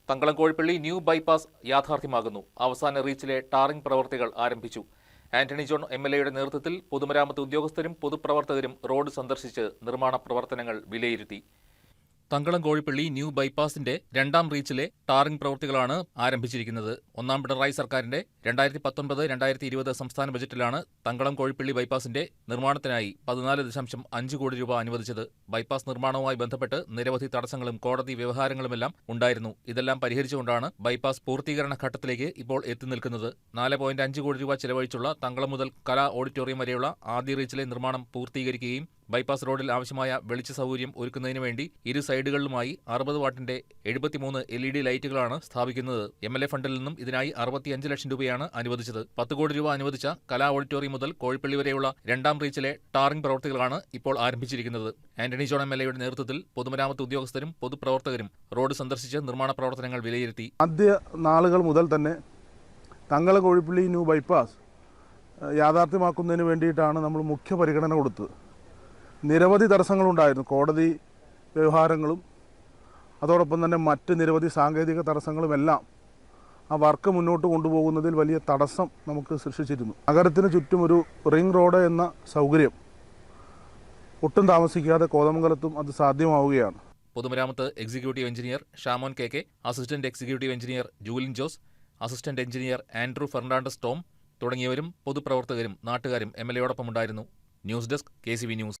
Thankalam Kozhippally new bypass യാഥാർത്ഥ്യമാകുന്നു. അവസാന റീച്ചിലെ ടാറിംഗ് പ്രവൃത്തികൾ ആരംഭിച്ചു. ആന്റണി ജോൺ എംഎൽഎയുടെ നേതൃത്വത്തിൽ പൊതുമരാമത്ത് ഉദ്യോഗസ്ഥരും പൊതുപ്രവർത്തകരും റോഡ് സന്ദർശിച്ച് നിർമ്മാണ പ്രവർത്തനങ്ങൾ വിലയിരുത്തി. തങ്കളം കോഴിപ്പള്ളി ന്യൂ ബൈപ്പാസിന്റെ രണ്ടാം റീച്ചിലെ ടാറിംഗ് പ്രവൃത്തികളാണ് ആരംഭിച്ചിരിക്കുന്നത്. ഒന്നാം പിണറായി സർക്കാരിന്റെ 2019-2020 സംസ്ഥാന ബജറ്റിലാണ് തങ്കളം കോഴിപ്പള്ളി ബൈപ്പാസിന്റെ നിർമ്മാണത്തിനായി 14.5 കോടി രൂപ അനുവദിച്ചത്. ബൈപ്പാസ് നിർമ്മാണവുമായി ബന്ധപ്പെട്ട് നിരവധി തടസ്സങ്ങളും കോടതി വ്യവഹാരങ്ങളുമെല്ലാം ഉണ്ടായിരുന്നു. ഇതെല്ലാം പരിഹരിച്ചുകൊണ്ടാണ് ബൈപ്പാസ് പൂർത്തീകരണ ഘട്ടത്തിലേക്ക് ഇപ്പോൾ എത്തി നിൽക്കുന്നത്. 4.5 കോടി രൂപ ചെലവഴിച്ചുള്ള തങ്കളം മുതൽ കലാ ഓഡിറ്റോറിയം വരെയുള്ള ആദ്യ റീച്ചിലെ നിർമ്മാണം പൂർത്തീകരിക്കുകയും ബൈപ്പാസ് റോഡിൽ ആവശ്യമായ വെളിച്ച സൗകര്യം ഒരുക്കുന്നതിനു വേണ്ടി ഇരു സൈഡുകളിലുമായി 60 വാട്ടിന്റെ 73 LED ലൈറ്റുകളാണ് സ്ഥാപിക്കുന്നത്. എംഎൽഎ ഫണ്ടിൽ നിന്നും ഇതിനായി 65 ലക്ഷം രൂപയാണ് അനുവദിച്ചത്. 10 കോടി രൂപ അനുവദിച്ച കലാ ഓഡിറ്റോറിയം മുതൽ കോഴിപ്പള്ളി വരെയുള്ള രണ്ടാം റീച്ചിലെ ടാറിംഗ് പ്രവൃത്തികളാണ് ഇപ്പോൾ ആരംഭിച്ചിരിക്കുന്നത്. ആന്റണി ജോൺ എംഎൽഎയുടെ നേതൃത്വത്തിൽ പൊതുമരാമത്ത് ഉദ്യോഗസ്ഥരും പൊതുപ്രവർത്തകരും റോഡ് സന്ദർശിച്ച് നിർമ്മാണ പ്രവർത്തനങ്ങൾ വിലയിരുത്തി. ആദ്യ നാളുകൾ മുതൽ തന്നെ തങ്കളം കോഴിപ്പള്ളി ന്യൂ ബൈപ്പാസ് യാഥാർത്ഥ്യമാക്കുന്നതിന് വേണ്ടിയിട്ടാണ് നമ്മൾ മുഖ്യ പരിഗണന കൊടുത്തത്. നിരവധി തടസ്സങ്ങളുണ്ടായിരുന്നു. കോടതി വ്യവഹാരങ്ങളും അതോടൊപ്പം തന്നെ മറ്റ് നിരവധി സാങ്കേതിക തടസ്സങ്ങളുമെല്ലാം ആ വർക്ക് മുന്നോട്ട് കൊണ്ടുപോകുന്നതിൽ വലിയ തടസ്സം നമുക്ക് സൃഷ്ടിച്ചിരുന്നു. നഗരത്തിന് ചുറ്റും ഒരു റിംഗ് റോഡ് എന്ന സൗകര്യം ഒട്ടും താമസിക്കാതെ കോതമംഗലത്തും അത് സാധ്യമാവുകയാണ്. പൊതുമരാമത്ത് executive engineer Shamon K, assistant executive engineer Julin Jose, assistant engineer Andrew Fernandez Tom തുടങ്ങിയവരും പൊതുപ്രവർത്തകരും നാട്ടുകാരും എംഎൽഎയോടൊപ്പമുണ്ടായിരുന്നു. News desk KCV news.